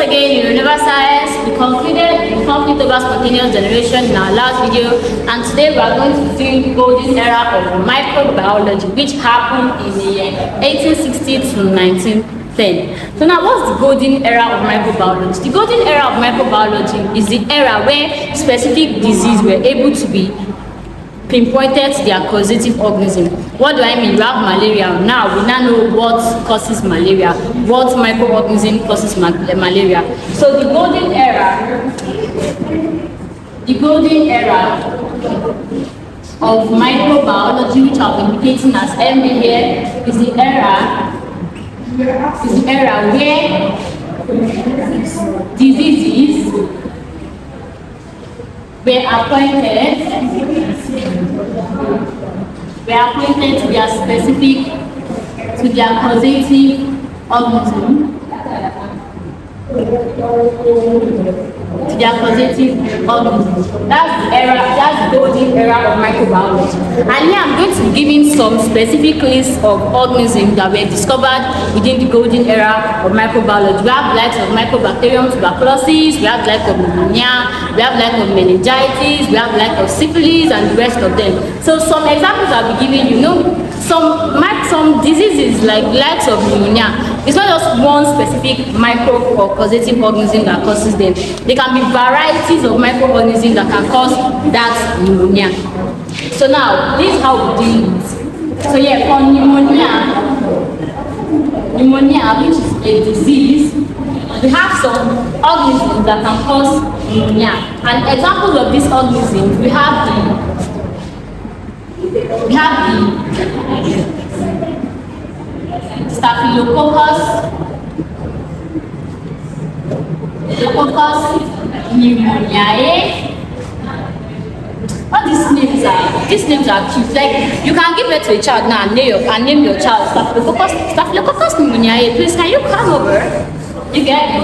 again, Universal Science. We concluded the conflict over spontaneous generation in our last video, and today we are going to see the golden era of microbiology, which happened in the year 1860 to 1910. So now, what's the golden era of microbiology? The golden era of microbiology is the era where specific diseases were able to be pinpointed to their causative organism. What do I mean? We have malaria. Now we now know what causes malaria, what microorganism causes malaria. So the golden era of microbiology, which I've been indicating as MB here, is the era where diseases were appointed to their specific, to their causative organism, That's the golden era of microbiology. And here I'm going to be giving some specific lists of organisms that were discovered within the golden era of microbiology. We have the likes of Mycobacterium tuberculosis, we have the likes of pneumonia, we have the likes of meningitis, we have the likes of syphilis, and the rest of them. So some examples I'll be giving you. Some diseases like likes of pneumonia, it's not just one specific microbe or causative organism that causes them. There can be varieties of microorganisms that can cause that pneumonia. So now, this is how we deal with it. So yeah, for pneumonia, which is a disease, we have some organisms that can cause pneumonia. And examples of these organisms, we have the Staphylococcus pneumoniae. What these names are? These names are cute. Like, you can give it to a child now and name your child Staphylococcus pneumoniae. Please, can you come over? You get it?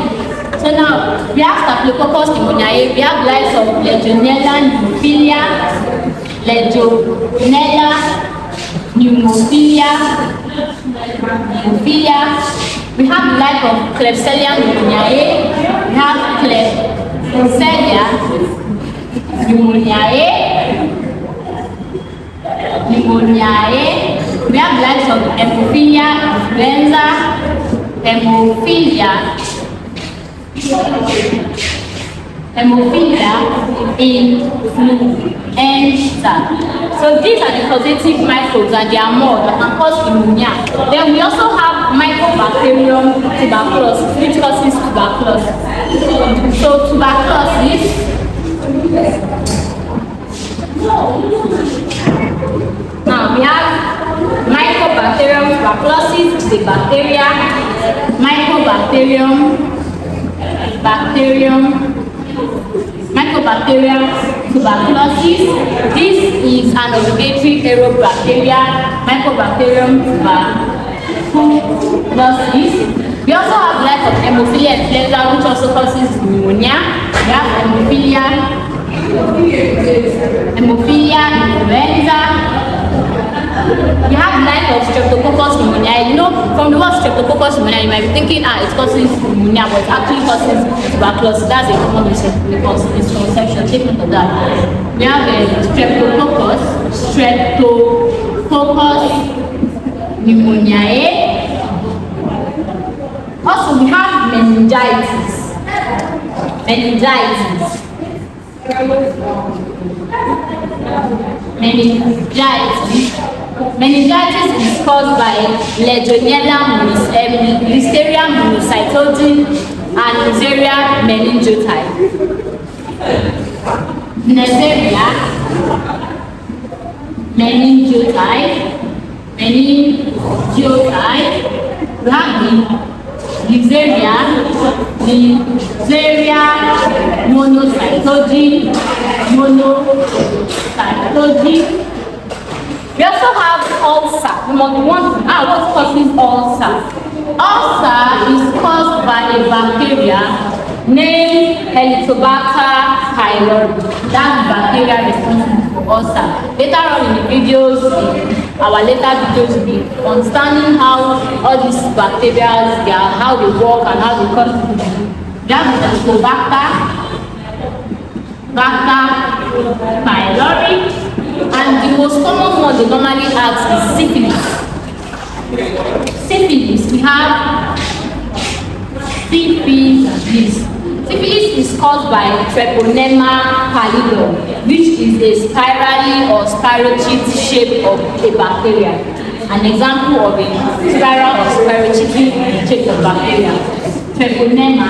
So now, we have Staphylococcus pneumoniae. We have likes of Legionella pneumophilia. We have the like of Klebsiella pneumoniae. We have Klebsiella pneumoniae. We have the likes of Hemophilia influenza, Hemophilia influenza. So these are the causative microbes, and there are more that can cause pneumonia. Then we also have Mycobacterium tuberculosis, which causes tuberculosis. So tuberculosis now we have Mycobacterium tuberculosis, the bacteria, Mycobacterium tuberculosis. This is an obligatory aerobe bacteria, Mycobacterium tuberculosis. We also have the like of Hemophilia influenza, which also causes pneumonia. We have Hemophilia influenza. We have the like of Streptococcus pneumoniae. You know, from the word Streptococcus pneumoniae, you might be thinking, it causes pneumonia, but it actually causes tuberculosis. That's a common misconception. Take note of that. We have Streptococcus pneumoniae. Also, we have meningitis. Meningitis is caused by Legionella Listeria monocytogenes and Neisseria meningococci. Neisseria meningococci. We have the Neisseria monocytogenes. We also have ulcer. What causes ulcer? Ulcer is caused by a bacteria named Helicobacter pylori. That's the bacteria responsible for ulcer. Later on in the videos, our later videos will be understanding how all these bacteria, how they work and how they cause We have the Helicobacter, Bacter pylori, and the most common one they normally ask is syphilis. Syphilis, we have syphilis. Syphilis is caused by Treponema pallidum, which is a spirally or spirochete shape of a bacteria. An example of a spiral or spirochete shape of bacteria. Treponema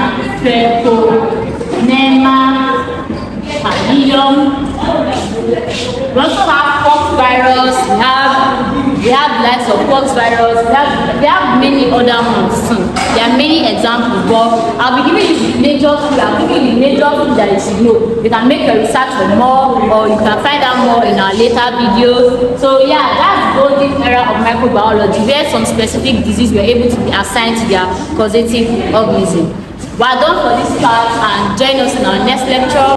pallidum. We also have Koch virus. We have lots of Koch virus. We have many other ones too. There are many examples, but I'll be giving you the major two. I'll give you the major two that you should know. You can make your research for more, or you can find out more in our later videos. So yeah, that's the golden era of microbiology, where some specific disease were able to be assigned to their causative organism. Well done for this class, and join us in our next lecture.